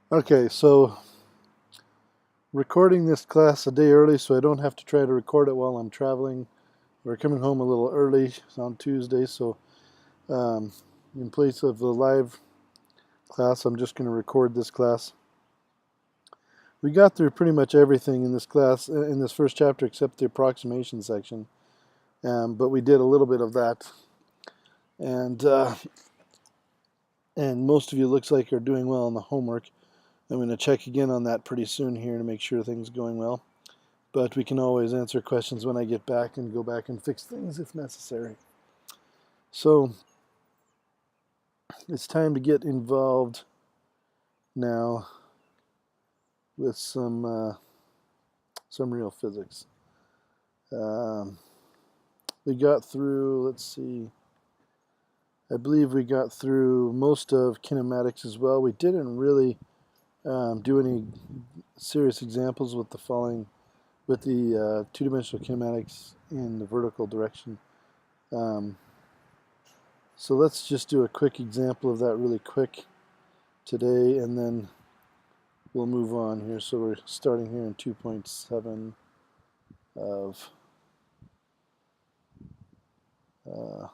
Okay, so recording this class a day early so I don't have to try to record it while I'm traveling. We're coming home a little early. It's on Tuesday, so um, in place of the live class, I'm just going to record this class. We got through pretty much everything in this class, in this first chapter, except the approximation section. But we did a little bit of that, and uh, and most of you looks like are doing well on the homework. I'm going to check again on that pretty soon here to make sure things are going well. But we can always answer questions when I get back and go back and fix things if necessary. So it's time to get involved now with some real physics. Um, we got through, let's see, I believe we got through most of kinematics as well. We didn't really do any serious examples with the two-dimensional kinematics in the vertical direction. Um, so let's just do a quick example of that really quick today, and then we'll move on here. So we're starting here in 2.7 of uh,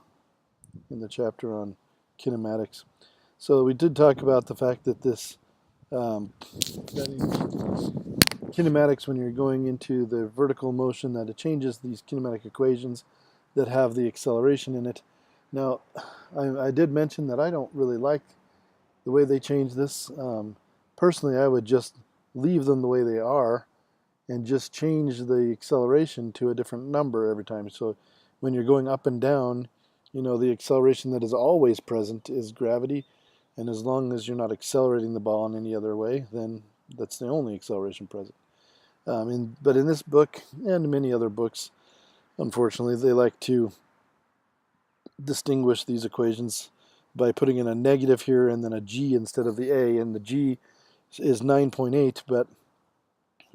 in the chapter on kinematics. So we did talk about the fact that that in kinematics, when you're going into the vertical motion, that it changes these kinematic equations that have the acceleration in it. Now, I did mention that I don't really like the way they change this. Personally, I would just leave them the way they are and just change the acceleration to a different number every time. So when you're going up and down, the acceleration that is always present is gravity. And as long as you're not accelerating the ball in any other way, then that's the only acceleration present. But in this book and many other books, unfortunately, they like to distinguish these equations by putting in a negative here and then a g instead of the a. And the g is 9.8, but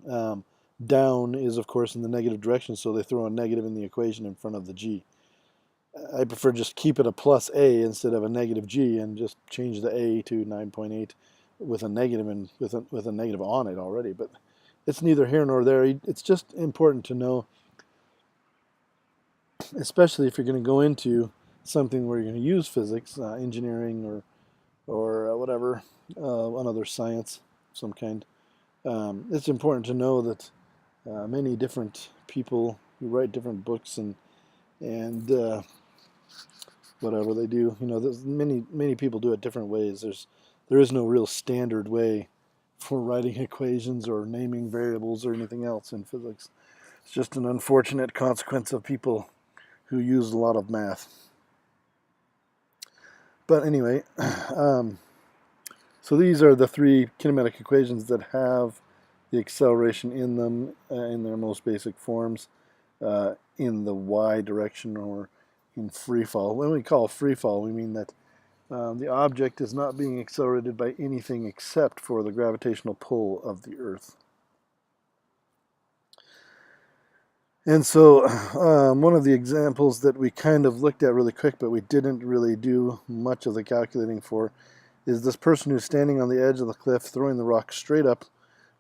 um, down is, of course, in the negative direction, so they throw a negative in the equation in front of the g. I prefer just keep it a plus a instead of a negative g and just change the a to 9.8 with a negative and with a negative on it already. But it's neither here nor there. It's just important to know, especially if you're going to go into something where you're going to use physics, engineering, or whatever, another science of some kind. It's important to know that many different people who write different books and whatever they do, there's many people do it different ways. There is no real standard way for writing equations or naming variables or anything else in physics. It's just an unfortunate consequence of people who use a lot of math. But anyway, um, so these are the three kinematic equations that have the acceleration in them in their most basic forms, in the y direction or in free fall. When we call free fall, we mean that the object is not being accelerated by anything except for the gravitational pull of the Earth. And so one of the examples that we kind of looked at really quick, but we didn't really do much of the calculating for, is this person who's standing on the edge of the cliff throwing the rock straight up.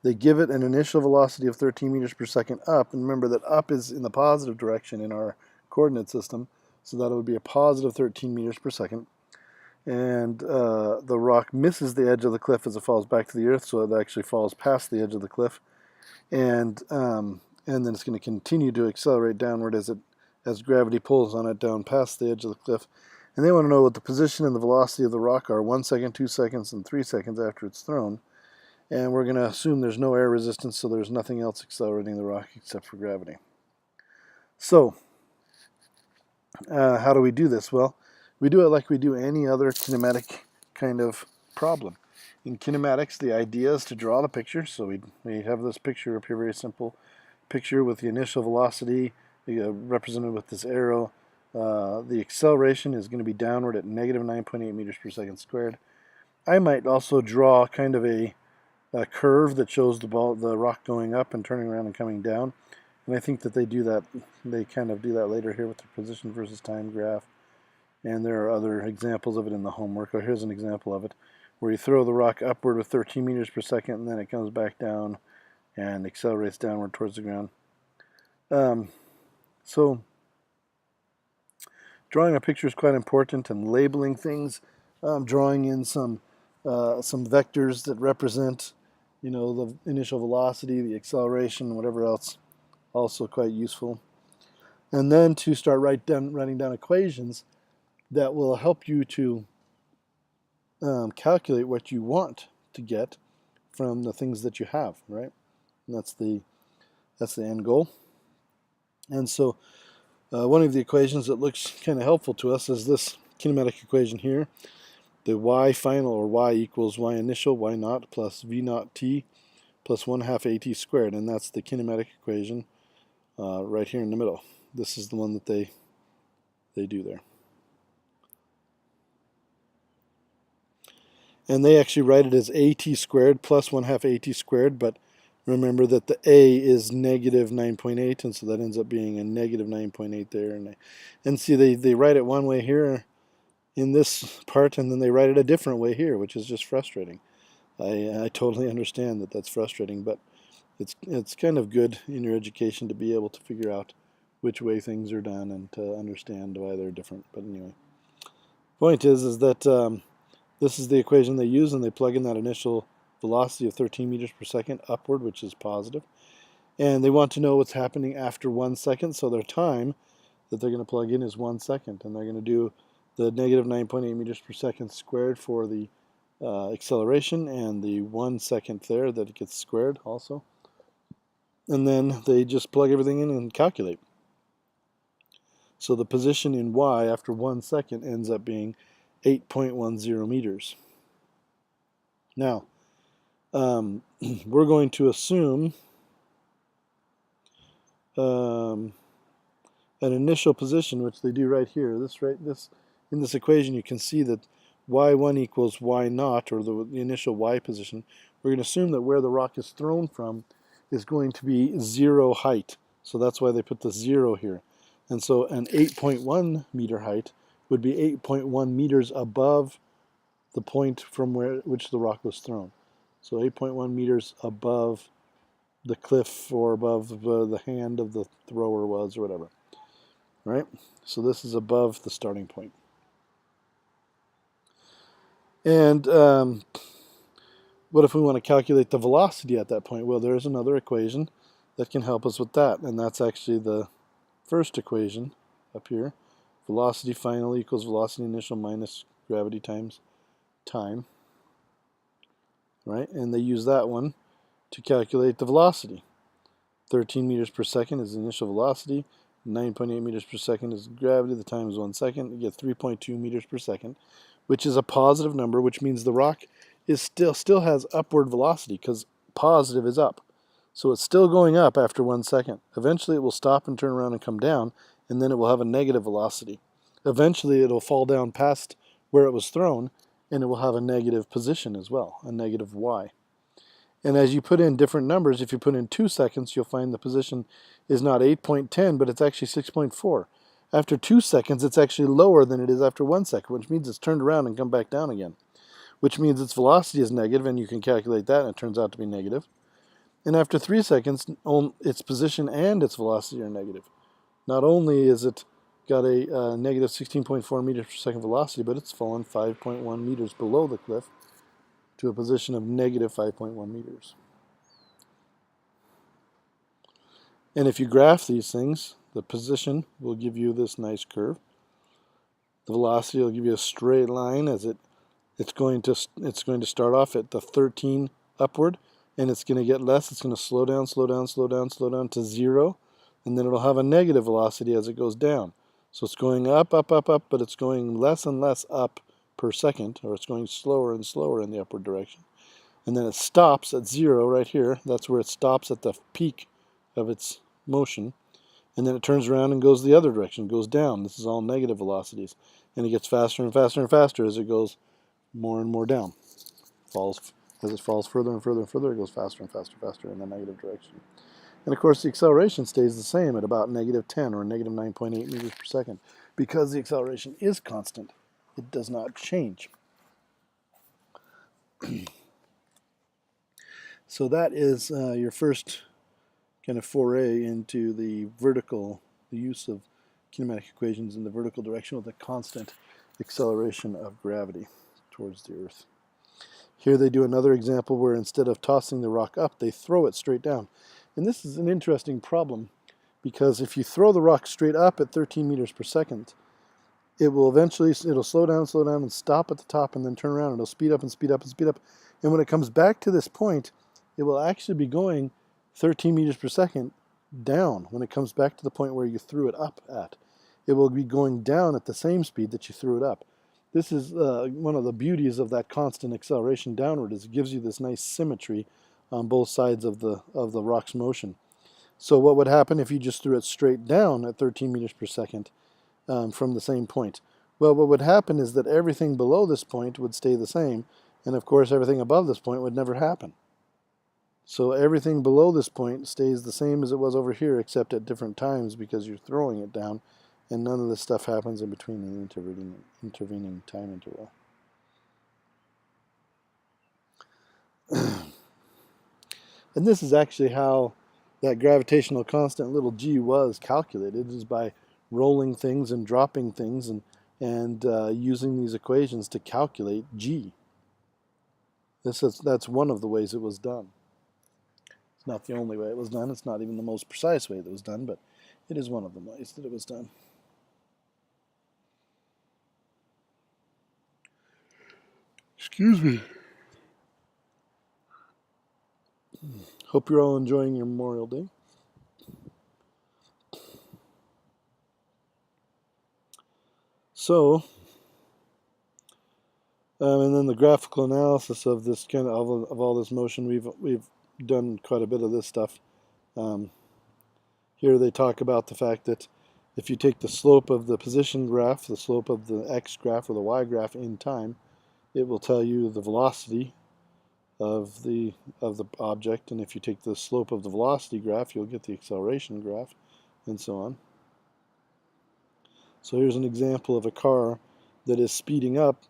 They give it an initial velocity of 13 meters per second up. And remember that up is in the positive direction in our coordinate system. So that would be a positive 13 meters per second. And the rock misses the edge of the cliff as it falls back to the earth. So it actually falls past the edge of the cliff. And then it's going to continue to accelerate downward as gravity pulls on it down past the edge of the cliff. And they want to know what the position and the velocity of the rock are 1 second, 2 seconds, and 3 seconds after it's thrown. And we're going to assume there's no air resistance, so there's nothing else accelerating the rock except for gravity. So, how do we do this? Well, we do it like we do any other kinematic kind of problem. In kinematics, the idea is to draw the picture. So we have this picture up here, very simple picture with the initial velocity represented with this arrow. The acceleration is going to be downward at negative 9.8 meters per second squared. I might also draw kind of a curve that shows the rock going up and turning around and coming down. And I think that they kind of do that later here with the position versus time graph. And there are other examples of it in the homework. Oh, here's an example of it. where you throw the rock upward with 13 meters per second, and then it comes back down and accelerates downward towards the ground. So drawing a picture is quite important, and labeling things, drawing in some vectors that represent, the initial velocity, the acceleration, whatever else, also quite useful. And then to start writing down equations that will help you to calculate what you want to get from the things that you have, right? And that's the end goal. And so one of the equations that looks kind of helpful to us is this kinematic equation here. The y final, or y equals y initial, y naught plus v naught t plus 1/2 at squared. And that's the kinematic equation right here in the middle. This is the one that they do there. And they actually write it as at squared plus 1/2 at squared, but remember that the a is negative 9.8, and so that ends up being a negative 9.8 there. And see, they write it one way here in this part, and then they write it a different way here, which is just frustrating. I totally understand that that's frustrating, but it's kind of good in your education to be able to figure out which way things are done and to understand why they're different. But anyway, point is that this is the equation they use, and they plug in that initial velocity of 13 meters per second upward, which is positive. And they want to know what's happening after 1 second, so their time that they're going to plug in is 1 second. And they're going to do the negative 9.8 meters per second squared for the acceleration, and the 1 second there that it gets squared also. And then they just plug everything in and calculate. So the position in y after 1 second ends up being 8.10 meters. Now, we're going to assume an initial position, which they do right here. In this equation, you can see that y1 equals y naught, or the initial y position. We're going to assume that where the rock is thrown from is going to be 0 height. So that's why they put the 0 here. And so an 8.1 meter height would be 8.1 meters above the point from which the rock was thrown. So 8.1 meters above the cliff, or above the hand of the thrower was, or whatever. Right? So this is above the starting point. And what if we want to calculate the velocity at that point? Well, there's another equation that can help us with that, and that's actually the first equation up here. Velocity final equals velocity initial minus gravity times time. Right? And they use that one to calculate the velocity. 13 meters per second is the initial velocity. 9.8 meters per second is gravity. The time is 1 second. You get 3.2 meters per second, which is a positive number, which means the rock is still has upward velocity, because positive is up. So it's still going up after 1 second. Eventually it will stop and turn around and come down, and then it will have a negative velocity. Eventually it will fall down past where it was thrown, and it will have a negative position as well, a negative y. And as you put in different numbers, if you put in 2 seconds, you'll find the position is not 8.10, but it's actually 6.4. After 2 seconds, it's actually lower than it is after 1 second, which means it's turned around and come back down again, which means its velocity is negative, and you can calculate that, and it turns out to be negative. And after 3 seconds, its position and its velocity are negative. Not only is it got a negative 16.4 meters per second velocity, but it's fallen 5.1 meters below the cliff to a position of negative 5.1 meters. And if you graph these things, the position will give you this nice curve. The velocity will give you a straight line, as it's going to start off at the 13 upward, and it's going to get less. It's going to slow down, slow down, slow down, slow down to 0, and then it'll have a negative velocity as it goes down. So it's going up, up, up, up, but it's going less and less up per second, or it's going slower and slower in the upward direction. And then it stops at 0 right here. That's where it stops at the peak of its motion. And then it turns around and goes the other direction, goes down. This is all negative velocities. And it gets faster and faster and faster as it goes more and more down. As it falls further and further and further, it goes faster and faster and faster in the negative direction. And of course, the acceleration stays the same at about negative 10, or negative 9.8 meters per second. Because the acceleration is constant, it does not change. So that is your first kind of foray into the use of kinematic equations in the vertical direction with a constant acceleration of gravity towards the Earth. Here they do another example where instead of tossing the rock up, they throw it straight down. And this is an interesting problem because if you throw the rock straight up at 13 meters per second, it'll slow down and stop at the top and then turn around. It'll speed up and speed up and speed up. And when it comes back to this point, it will actually be going 13 meters per second down when it comes back to the point where you threw it up at. It will be going down at the same speed that you threw it up. This is one of the beauties of that constant acceleration downward, is it gives you this nice symmetry on both sides of the rock's motion. So what would happen if you just threw it straight down at 13 meters per second from the same point? Well, what would happen is that everything below this point would stay the same, and of course everything above this point would never happen. So everything below this point stays the same as it was over here, except at different times because you're throwing it down, and none of this stuff happens in between the intervening time interval. And this is actually how that gravitational constant little g was calculated, is by rolling things and dropping things and using these equations to calculate g. That's one of the ways it was done. It's not the only way it was done. It's not even the most precise way that it was done, but it is one of the ways that it was done. Excuse me. Hope you're all enjoying your Memorial Day. So, and then the graphical analysis of this kind of all this motion, we've done quite a bit of this stuff. Here they talk about the fact that if you take the slope of the position graph, the slope of the x graph or the y graph in time, it will tell you the velocity of the object, and if you take the slope of the velocity graph, you'll get the acceleration graph, and so on. So here's an example of a car that is speeding up.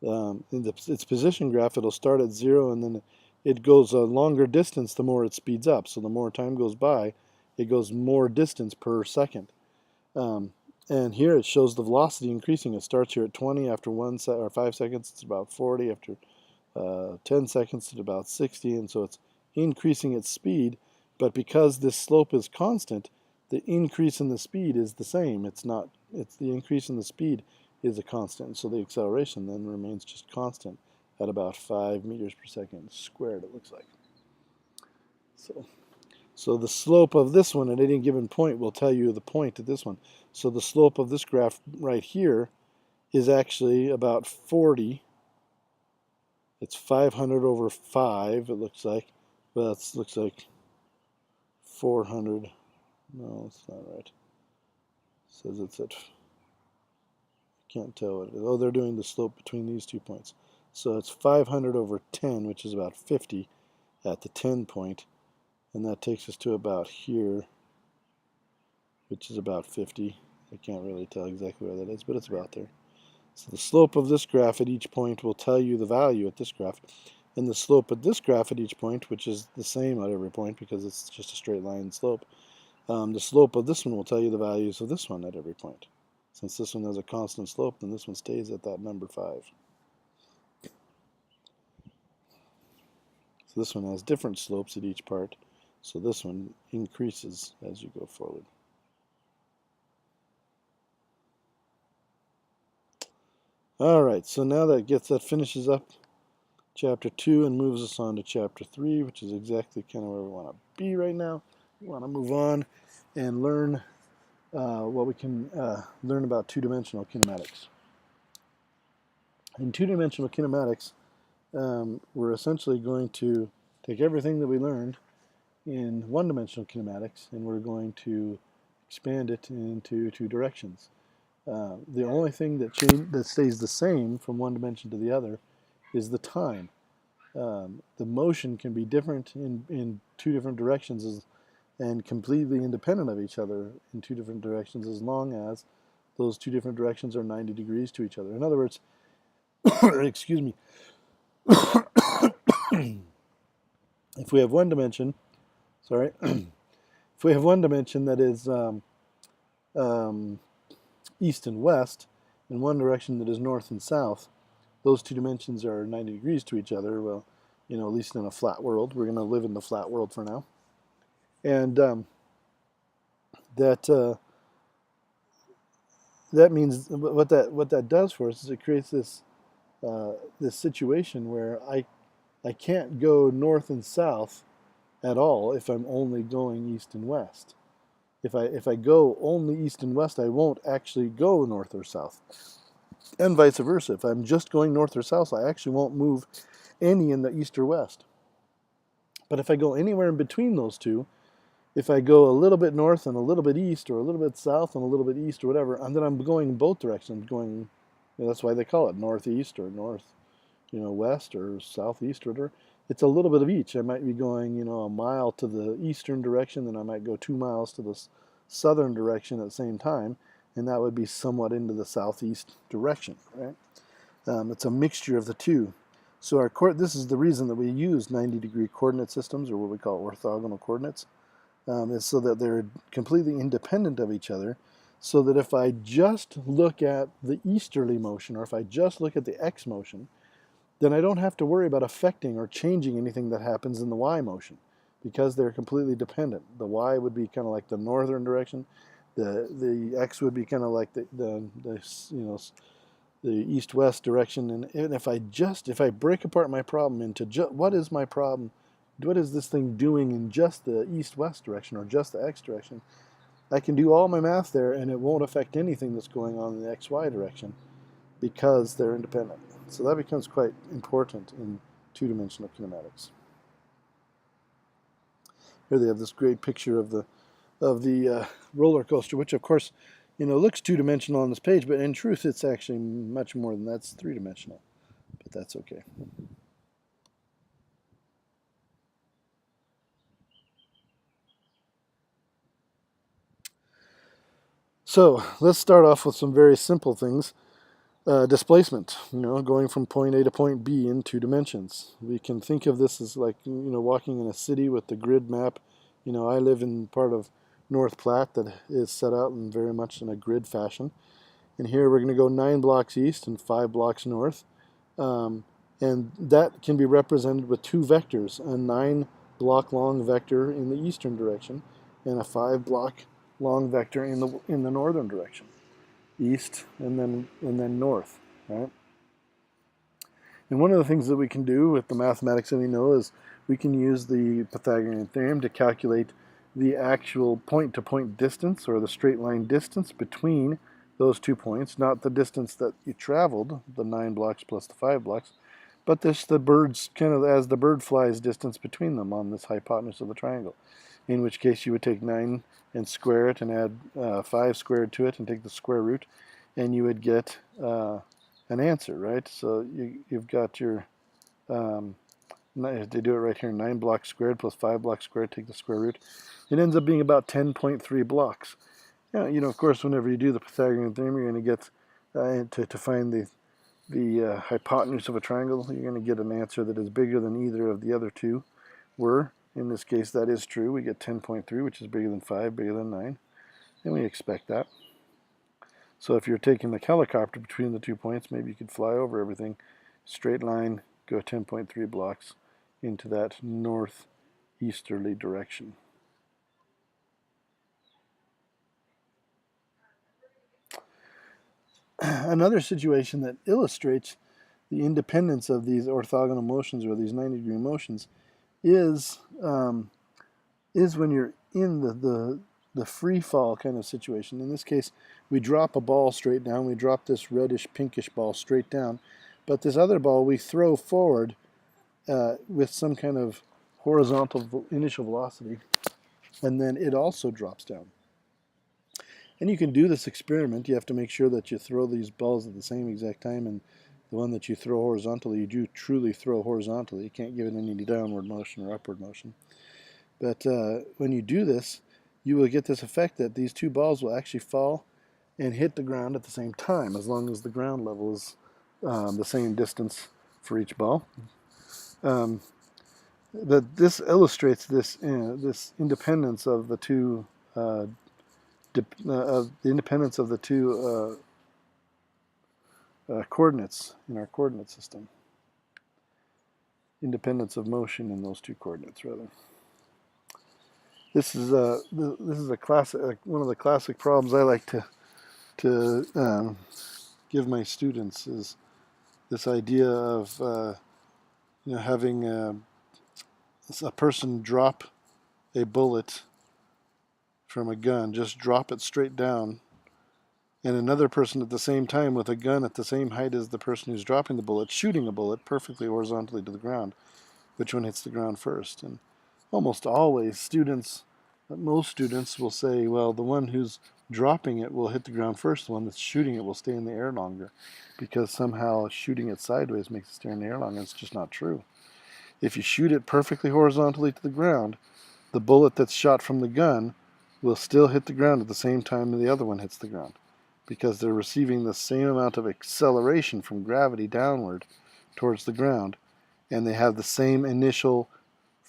In its position graph, it'll start at 0, and then it goes a longer distance the more it speeds up. So the more time goes by, it goes more distance per second. And here it shows the velocity increasing. It starts here at 20. After 5 seconds, it's about 40. After 10 seconds, it's about 60. And so it's increasing its speed. But because this slope is constant, the increase in the speed is the same. It's the increase in the speed is a constant. So the acceleration then remains just constant at about 5 meters per second squared, it looks like. So the slope of this one at any given point will tell you the point at this one. So the slope of this graph right here is actually about 40. It's 500 over 5, it looks like. Well, it looks like 400. No, it's not right. It says it's at... Can't tell what it is. Oh, they're doing the slope between these 2 points. So it's 500 over 10, which is about 50 at the 10 point. And that takes us to about here, which is about 50. I can't really tell exactly where that is, but it's about there. So the slope of this graph at each point will tell you the value at this graph. And the slope at this graph at each point, which is the same at every point because it's just a straight line slope, the slope of this one will tell you the values of this one at every point. Since this one has a constant slope, then this one stays at that number 5. So this one has different slopes at each part. So this one increases as you go forward. All right, so now that finishes up chapter 2 and moves us on to chapter 3, which is exactly kind of where we want to be right now. We want to move on and learn what we can learn about two-dimensional kinematics. In two-dimensional kinematics, we're essentially going to take everything that we learned in one-dimensional kinematics and we're going to expand it into 2 directions. The only thing that stays the same from one dimension to the other is the time. The motion can be different in 2 different directions and completely independent of each other in 2 different directions as long as those 2 different directions are 90 degrees to each other. In other words, excuse me, If we have one dimension, sorry, if we have one dimension that is um, east and west, and one direction that is north and south, those two dimensions are 90 degrees to each other. Well, at least in a flat world. We're going to live in the flat world for now. And that that means what that does for us is it creates this this situation where I can't go north and south at all if I'm only going east and west. If I go only east and west, I won't actually go north or south, and vice versa. If I'm just going north or south, I actually won't move any in the east or west. But if I go anywhere in between those two, if I go a little bit north and a little bit east, or a little bit south and a little bit east, or whatever, and then I'm going in both directions, going, that's why they call it northeast or north, west or southeast or whatever. It's a little bit of each. I might be going, a mile to the eastern direction, then I might go 2 miles to the southern direction at the same time, and that would be somewhat into the southeast direction, right? It's a mixture of the two. So this is the reason that we use 90-degree coordinate systems, or what we call orthogonal coordinates, is so that they're completely independent of each other, so that if I just look at the easterly motion, or if I just look at the x motion, then I don't have to worry about affecting or changing anything that happens in the y motion, because they're completely dependent. The y would be kind of like the northern direction, the x would be kind of like the east-west direction. And if I break apart my problem into what is my problem, what is this thing doing in just the east-west direction or just the x direction, I can do all my math there, and it won't affect anything that's going on in the xy direction, because they're independent. So that becomes quite important in two-dimensional kinematics. Here they have this great picture of the roller coaster, which of course, looks two-dimensional on this page, but in truth it's actually much more than that. It's three-dimensional, but that's okay. So let's start off with some very simple things. Displacement, going from point A to point B in 2 dimensions. We can think of this as like, walking in a city with the grid map. I live in part of North Platte that is set out in very much in a grid fashion. And here we're going to go 9 blocks east and 5 blocks north. And that can be represented with 2 vectors, a 9-block long vector in the eastern direction and a 5-block long vector in the northern direction. East and then north, right? And one of the things that we can do with the mathematics that we know is we can use the Pythagorean theorem to calculate the actual point-to-point distance, or the straight line distance between those 2 points, not the distance that you traveled, the 9 blocks plus the 5 blocks, but the bird's kind of as the bird flies distance between them on this hypotenuse of the triangle. In which case you would take 9 and square it and add 5 squared to it and take the square root, and you would get an answer, right? So you've got your, they do it right here, 9 blocks squared plus 5 blocks squared, take the square root. It ends up being about 10.3 blocks. Of course, whenever you do the Pythagorean theorem, you're going to get, to find the hypotenuse of a triangle, you're going to get an answer that is bigger than either of the other two were. In this case, that is true. We get 10.3, which is bigger than 5, bigger than 9. And we expect that. So if you're taking the helicopter between the 2 points, maybe you could fly over everything. Straight line, go 10.3 blocks into that northeasterly direction. Another situation that illustrates the independence of these orthogonal motions, or these 90-degree motions, is when you're in the free fall kind of situation. In this case, we drop a ball straight down. We drop this reddish pinkish ball straight down, but this other ball we throw forward with some kind of horizontal initial velocity, and then it also drops down. And you can do this experiment. You have to make sure that you throw these balls at the same exact time, and the one that you throw horizontally, you do truly throw horizontally. You can't give it any downward motion or upward motion. But when you do this, you will get this effect that these 2 balls will actually fall and hit the ground at the same time, as long as the ground level is the same distance for each ball. Um, but this illustrates this independence of the two of the independence of the two coordinates in our coordinate system. Independence of motion in those two coordinates, rather. This is a classic one of the classic problems I like to give my students is this idea of having a person drop a bullet from a gun, just drop it straight down, and another person at the same time with a gun at the same height as the person who's dropping the bullet, shooting a bullet perfectly horizontally to the ground. Which one hits the ground first? And almost always most students will say, well, the one who's dropping it will hit the ground first, the one that's shooting it will stay in the air longer, because somehow shooting it sideways makes it stay in the air longer. It's just not true. If you shoot it perfectly horizontally to the ground, the bullet that's shot from the gun will still hit the ground at the same time the other one hits the ground, because they're receiving the same amount of acceleration from gravity downward towards the ground, and they have the same initial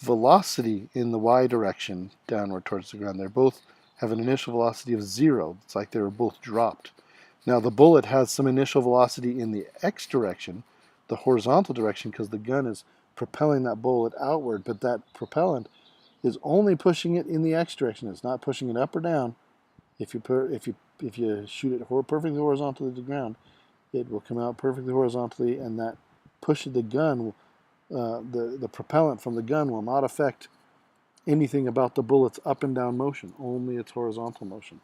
velocity in the y direction downward towards the ground. They both have an initial velocity of 0. It's like they were both dropped. Now the bullet has some initial velocity in the x direction, the horizontal direction, because the gun is propelling that bullet outward, but that propellant is only pushing it in the x direction. It's not pushing it up or down. If you shoot it perfectly horizontally to the ground, it will come out perfectly horizontally, and that push of the gun the propellant from the gun will not affect anything about the bullet's up and down motion, only its horizontal motion.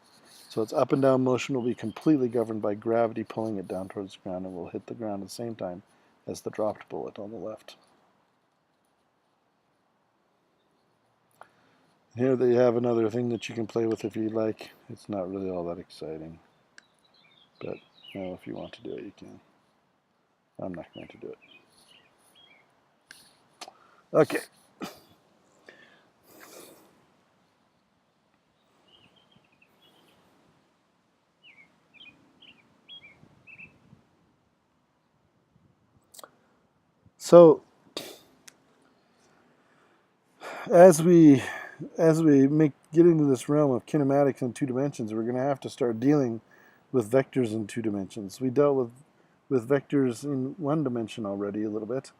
So its up and down motion will be completely governed by gravity pulling it down towards the ground, and will hit the ground at the same time as the dropped bullet on the left. And here they have another thing that you can play with if you like. It's not really all that exciting, but if you want to do it, you can. I'm not going to do it. Okay. So as we get into this realm of kinematics in 2 dimensions, we're going to have to start dealing with vectors in 2 dimensions. We dealt with vectors in 1 dimension already a little bit.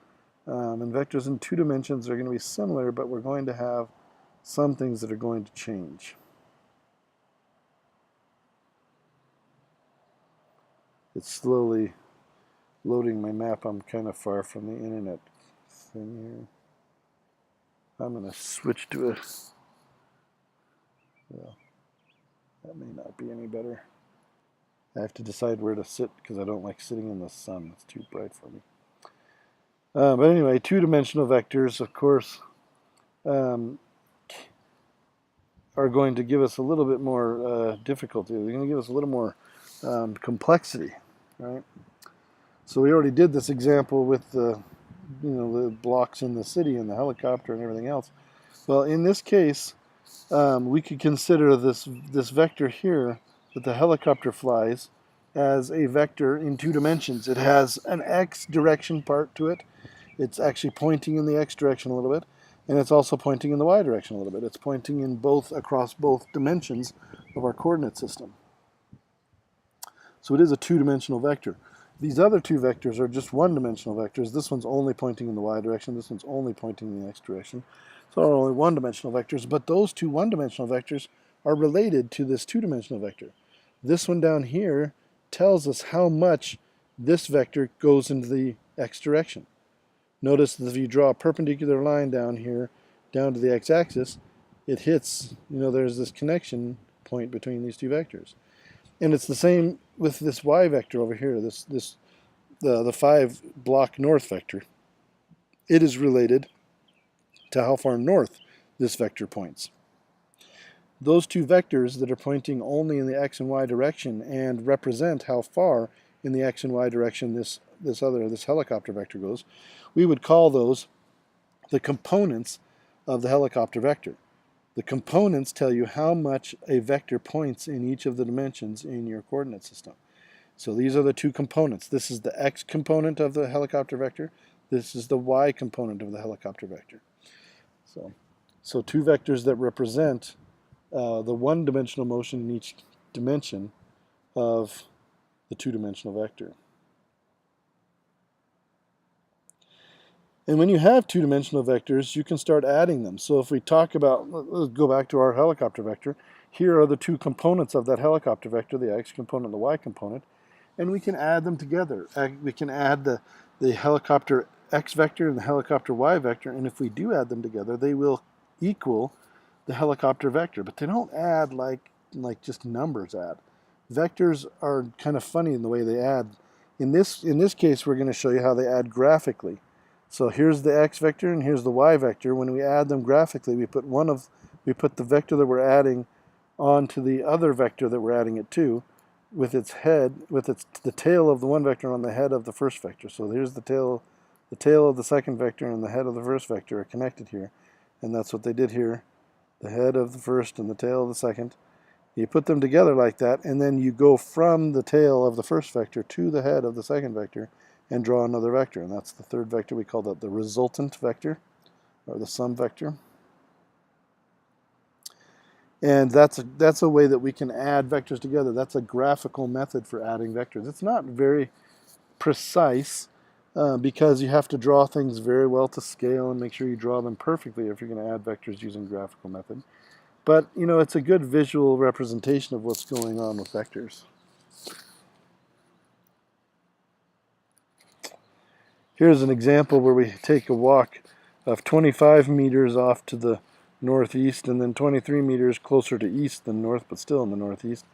And vectors in 2 dimensions are going to be similar, but we're going to have some things that are going to change. It's slowly loading my map. I'm kind of far from the internet thing here. I'm going to switch to a... Well, that may not be any better. I have to decide where to sit because I don't like sitting in the sun. It's too bright for me. But anyway, 2-dimensional vectors, of course, are going to give us a little bit more difficulty. They're going to give us a little more complexity, right? So we already did this example with the blocks in the city and the helicopter and everything else. Well, in this case, we could consider this vector here that the helicopter flies as a vector in 2 dimensions. It has an x direction part to it. It's actually pointing in the x direction a little bit, and it's also pointing in the y direction a little bit. It's pointing in across both dimensions of our coordinate system. So it is a 2-dimensional vector. These other 2 vectors are just 1-dimensional vectors. This one's only pointing in the y direction. This one's only pointing in the x direction. So they're only 1-dimensional vectors, but those 2 1-dimensional vectors are related to this 2-dimensional vector. This one down here tells us how much this vector goes into the x direction. Notice that if you draw a perpendicular line down here, down to the x-axis, it hits, there's this connection point between these 2 vectors. And it's the same with this y vector over here, the 5-block north vector. It is related to how far north this vector points. Those 2 vectors that are pointing only in the x and y direction and represent how far in the x and y direction this helicopter vector goes, we would call those the components of the helicopter vector. The components tell you how much a vector points in each of the dimensions in your coordinate system. So these are the 2 components. This is the x component of the helicopter vector. This is the y component of the helicopter vector. So two vectors that represent the one-dimensional motion in each dimension of the two-dimensional vector. And when you have two-dimensional vectors, you can start adding them. So if we talk about, let's go back to our helicopter vector. Here are the two components of that helicopter vector, the x component and the y component, and we can add them together. We can add the helicopter x vector and the helicopter y vector, and if we do add them together, they will equal the helicopter vector. But they don't add like just numbers add. Vectors are kind of funny in the way they add. In this case, we're going to show you how they add graphically. So here's the x vector and here's the y vector. When we add them graphically, we put the vector that we're adding onto the other vector that we're adding it to, with its head, the tail of the one vector on the head of the first vector. So here's the tail of the second vector and the head of the first vector are connected here, and that's what they did here. The head of the first and the tail of the second. You put them together like that, and then you go from the tail of the first vector to the head of the second vector and draw another vector, and that's the third vector. We call that the resultant vector, or the sum vector. And that's a way that we can add vectors together. That's a graphical method for adding vectors. It's not very precise because you have to draw things very well to scale and make sure you draw them perfectly if you're going to add vectors using graphical method. But, you know, it's a good visual representation of what's going on with vectors. Here's an example where we take a walk of 25 meters off to the northeast and then 23 meters closer to east than north, but still in the northeast.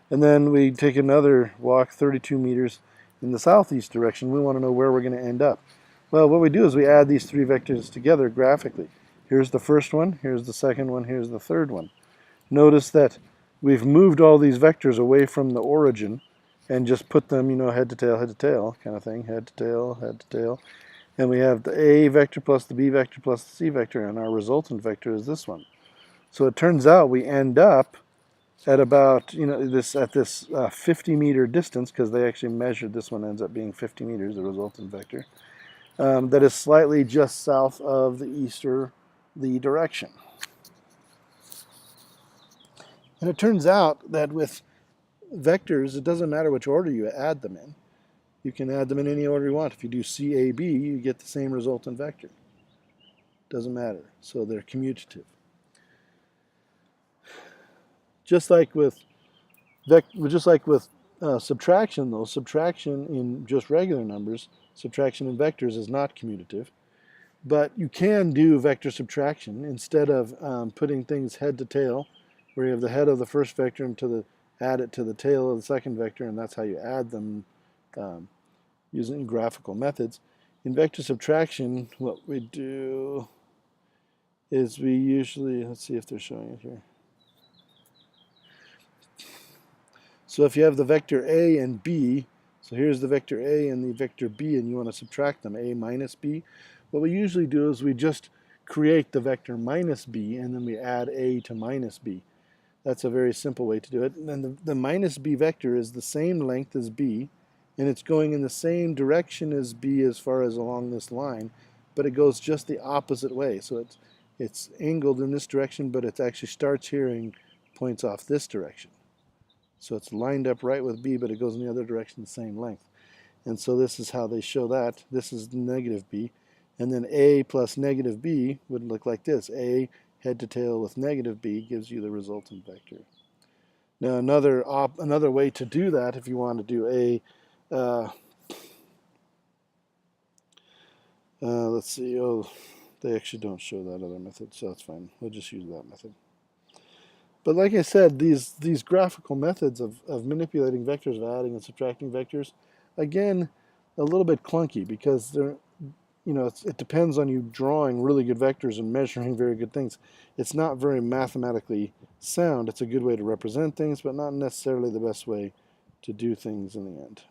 And then we take another walk 32 meters in the southeast direction. We want to know where we're going to end up. Well, what we do is we add these three vectors together graphically. Here's the first one, here's the second one, here's the third one. Notice that we've moved all these vectors away from the origin and just put them, you know, head to tail kind of thing, head to tail. And we have the A vector plus the B vector plus the C vector, and our resultant vector is this one. So it turns out we end up at about, you know, at this 50 meter distance, because they actually measured, this one ends up being 50 meters, the resultant vector, that is slightly just south of the easterly direction. And it turns out that with vectors, it doesn't matter which order you add them in. You can add them in any order you want. If you do CAB, you get the same resultant vector. Doesn't matter. So they're commutative. Just like with subtraction, though, subtraction in just regular numbers, subtraction in vectors is not commutative. But you can do vector subtraction instead of putting things head to tail, where you have the head of the first vector and add it to the tail of the second vector, and that's how you add them using graphical methods. In vector subtraction, what we do is we usually, let's see if they're showing it here. So if you have the vector A and B, so here's the vector A and the vector B, and you want to subtract them, A minus B, what we usually do is we just create the vector minus B, and then we add A to minus B. That's a very simple way to do it. And then the minus B vector is the same length as B, and it's going in the same direction as B as far as along this line, but it goes just the opposite way. So it's angled in this direction, but it actually starts here and points off this direction. So it's lined up right with B, but it goes in the other direction the same length. And so this is how they show that. This is negative B. And then A plus negative B would look like this. A head to tail with negative B gives you the resultant vector. Now another way to do that, if you want to do A, let's see, oh, they actually don't show that other method, so that's fine. We'll just use that method. But like I said, these graphical methods of manipulating vectors, of adding and subtracting vectors, again, a little bit clunky because they're, you know, it depends on you drawing really good vectors and measuring very good things. It's not very mathematically sound. It's a good way to represent things, but not necessarily the best way to do things in the end.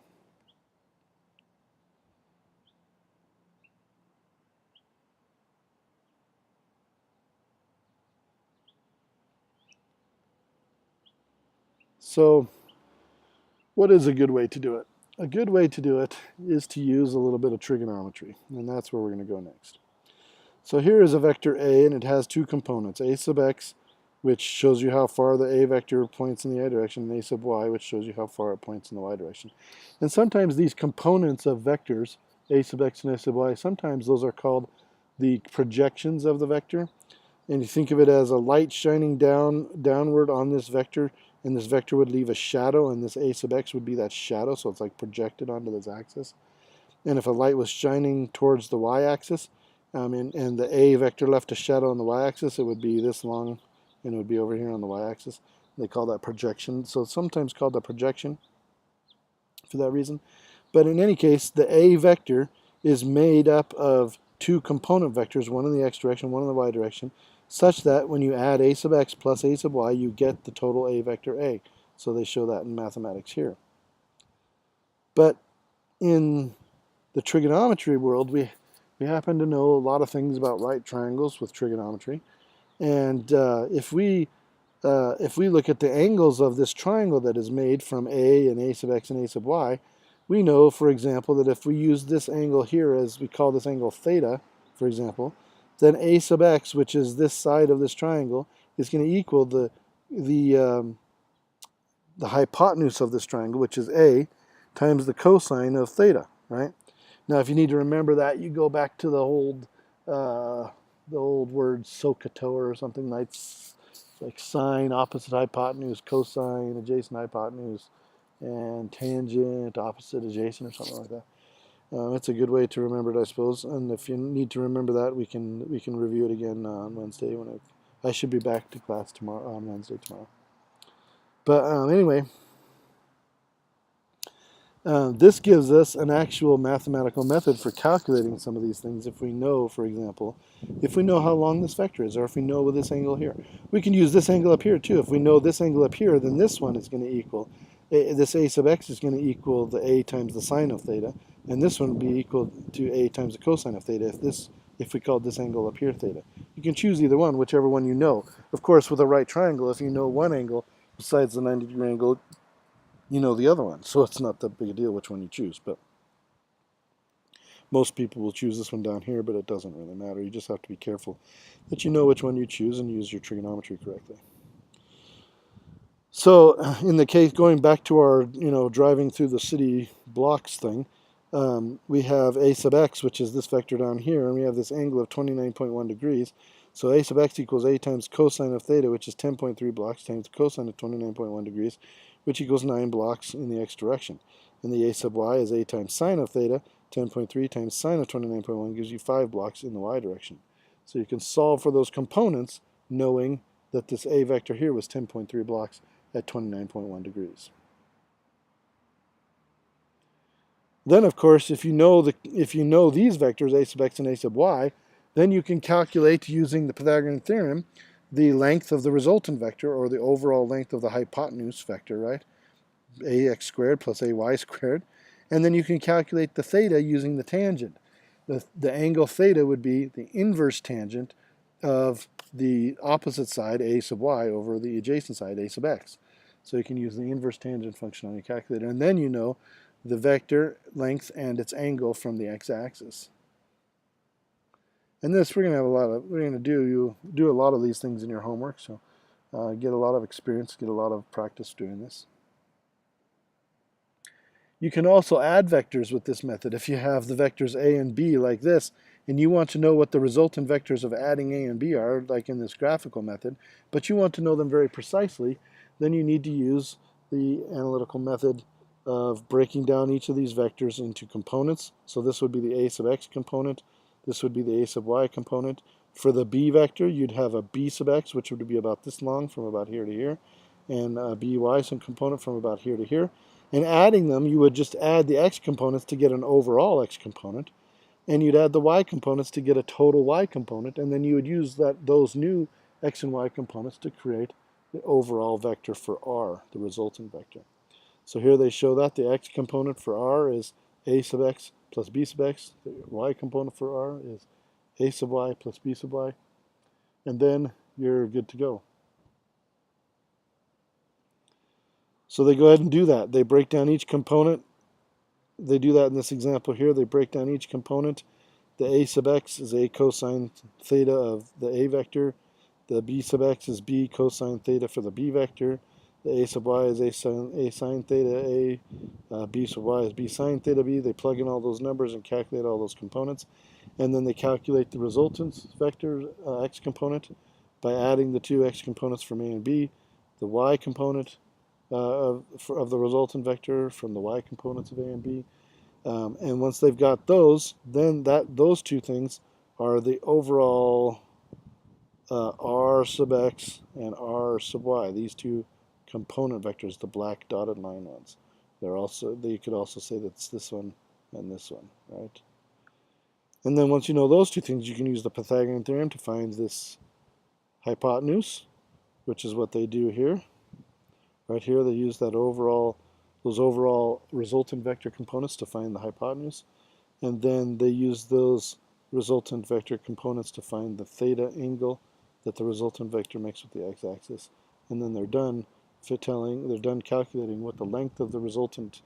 So what is a good way to do it? a good way to do it is to use a little bit of trigonometry, and that's where we're going to go next. So here is a vector A, and it has two components, a sub x, which shows you how far the a vector points in the I direction, and a sub y, which shows you how far it points in the y direction. And sometimes these components of vectors, a sub x and a sub y, sometimes those are called the projections of the vector. And you think of it as a light shining downward on this vector, and this vector would leave a shadow, and this a sub x would be that shadow, so it's like projected onto this axis. And if a light was shining towards the y-axis, and the a vector left a shadow on the y-axis, it would be this long, and it would be over here on the y-axis. They call that projection. So it's sometimes called a projection for that reason. But in any case, the a vector is made up of two component vectors, one in the x direction, one in the y direction, such that when you add a sub x plus a sub y, you get the total a vector a. So they show that in mathematics here. But in the trigonometry world, we happen to know a lot of things about right triangles with trigonometry. And if we look at the angles of this triangle that is made from a and a sub x and a sub y, we know, for example, that if we use this angle here, as we call this angle theta, for example, then a sub x, which is this side of this triangle, is going to equal the hypotenuse of this triangle, which is a, times the cosine of theta, right? Now, if you need to remember that, you go back to the old word SOHCAHTOA or something like sine, opposite hypotenuse, cosine, adjacent hypotenuse, and tangent, opposite, adjacent, or something like that. It's a good way to remember it, I suppose. And if you need to remember that, we can review it again on Wednesday when I should be back to class tomorrow on Wednesday tomorrow. But anyway. This gives us an actual mathematical method for calculating some of these things if we know, for example, if we know how long this vector is, or if we know with this angle here. We can use this angle up here too. If we know this angle up here, then this one is going to equal, this a sub x is going to equal the a times the sine of theta, and this one would be equal to a times the cosine of theta if we called this angle up here theta. You can choose either one, whichever one you know. Of course, with a right triangle, if you know one angle besides the 90-degree angle, you know the other one, so it's not that big a deal which one you choose. But most people will choose this one down here, but it doesn't really matter. You just have to be careful that you know which one you choose and use your trigonometry correctly. So in the case, going back to our driving through the city blocks thing, we have a sub x, which is this vector down here, and we have this angle of 29.1 degrees. So a sub x equals a times cosine of theta, which is 10.3 blocks, times cosine of 29.1 degrees, which equals 9 blocks in the x direction. And the a sub y is a times sine of theta, 10.3 times sine of 29.1 gives you 5 blocks in the y direction. So you can solve for those components knowing that this a vector here was 10.3 blocks at 29.1 degrees. Then, of course, if you know these vectors, a sub x and a sub y, then you can calculate using the Pythagorean theorem the length of the resultant vector, or the overall length of the hypotenuse vector, right? Ax squared plus ay squared. And then you can calculate the theta using the tangent. The angle theta would be the inverse tangent of the opposite side, a sub y, over the adjacent side, a sub x. So you can use the inverse tangent function on your calculator. And then you know the vector length and its angle from the x-axis. And this we're going to do a lot of these things in your homework, so get a lot of experience, get a lot of practice doing this. You can also add vectors with this method. If you have the vectors a and b like this, and you want to know what the resultant vectors of adding a and b are, like in this graphical method, but you want to know them very precisely, then you need to use the analytical method of breaking down each of these vectors into components. So this would be the a sub x component. This would be the a sub y component. For the b vector, you'd have a b sub x, which would be about this long, from about here to here, and a by some component from about here to here. And adding them, you would just add the x components to get an overall x component, and you'd add the y components to get a total y component, and then you would use those new x and y components to create the overall vector for r, the resultant vector. So here they show that the x component for r is a sub x plus b sub x. The y component for r is a sub y plus b sub y. And then you're good to go. So they go ahead and do that. They break down each component they do that in this example here. They break down each component. The a sub x is a cosine theta of the a vector. The b sub x is b cosine theta for the b vector. The a sub y is a sine theta a. B sub y is b sine theta b. They plug in all those numbers and calculate all those components. And then they calculate the resultant vector x component by adding the two x components from a and b, the y component of the resultant vector from the y components of a and b. And once they've got those, then those two things are the overall r sub x and r sub y. These two component vectors, the black dotted line ones. You could also say that's this one and this one, right? And then once you know those two things, you can use the Pythagorean theorem to find this hypotenuse, which is what they do here. Right here, they use those overall resultant vector components to find the hypotenuse. And then they use those resultant vector components to find the theta angle that the resultant vector makes with the x-axis. And then they're done calculating what the length of the resultant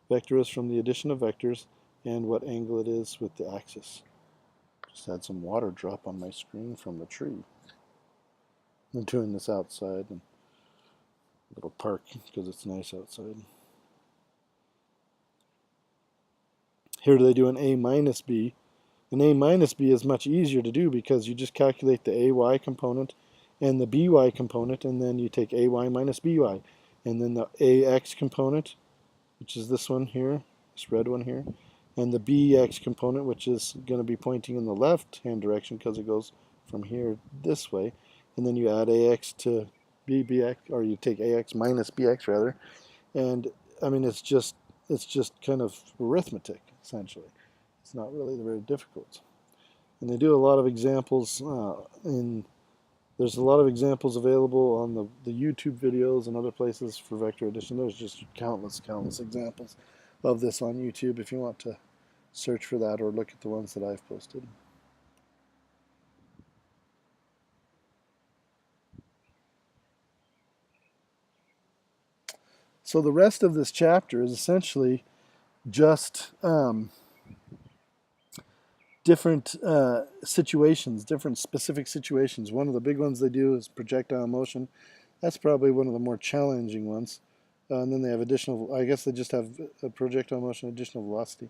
vector is from the addition of vectors and what angle it is with the axis. Just had some water drop on my screen from the tree. I'm doing this outside in a little park because it's nice outside. Here they do an a minus b. An a minus b is much easier to do because you just calculate the ay component and the by component, and then you take ay minus by. And then the ax component, which is this one here, this red one here, and the bx component, which is going to be pointing in the left-hand direction because it goes from here this way. And then you add ax to bx, or you take ax minus bx rather. And I mean, it's just kind of arithmetic, essentially. It's not really very difficult. And they do a lot of examples there's a lot of examples available on the YouTube videos and other places for vector addition. There's just countless examples of this on YouTube if you want to search for that or look at the ones that I've posted. So the rest of this chapter is essentially just different situations, different specific situations. One of the big ones they do is projectile motion. That's probably one of the more challenging ones. And then they have additional, I guess they just have a projectile motion, additional velocity.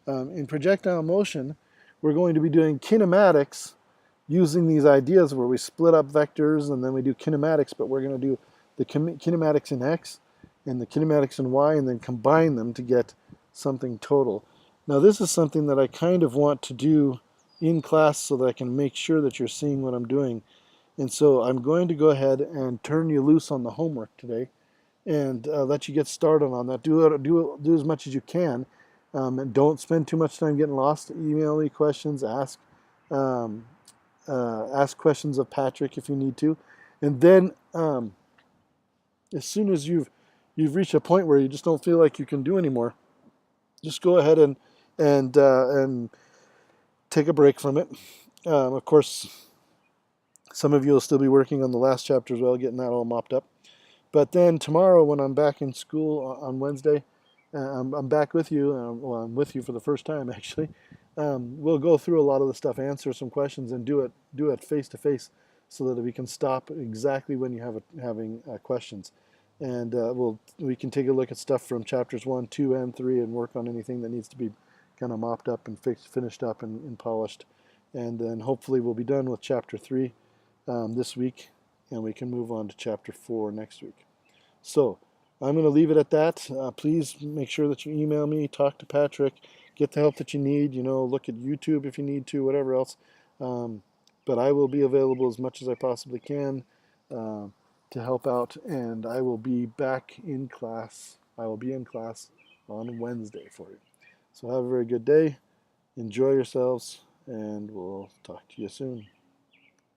In projectile motion, we're going to be doing kinematics using these ideas where we split up vectors and then we do kinematics, but we're going to do the kinematics in x and the kinematics in y and then combine them to get something total. Now this is something that I kind of want to do in class so that I can make sure that you're seeing what I'm doing. And so I'm going to go ahead and turn you loose on the homework today and let you get started on that. Do as much as you can. And don't spend too much time getting lost. Email me questions, ask questions of Patrick if you need to. And then as soon as you've reached a point where you just don't feel like you can do anymore, just go ahead and take a break from it. Of course, some of you will still be working on the last chapter as well, getting that all mopped up. But then tomorrow, when I'm back in school on Wednesday, I'm back with you. Well, I'm with you for the first time, actually. We'll go through a lot of the stuff, answer some questions, and do it face to face, so that we can stop exactly when you having questions. And we can take a look at stuff from chapters 1, 2, and 3 and work on anything that needs to be kind of mopped up and finished up and polished. And then hopefully we'll be done with chapter 3 this week, and we can move on to chapter 4 next week. So I'm going to leave it at that. Please make sure that you email me, talk to Patrick, get the help that you need, look at YouTube if you need to, whatever else. But I will be available as much as I possibly can to help out, and I will be back in class. I will be in class on Wednesday for you. So have a very good day. Enjoy yourselves, and we'll talk to you soon.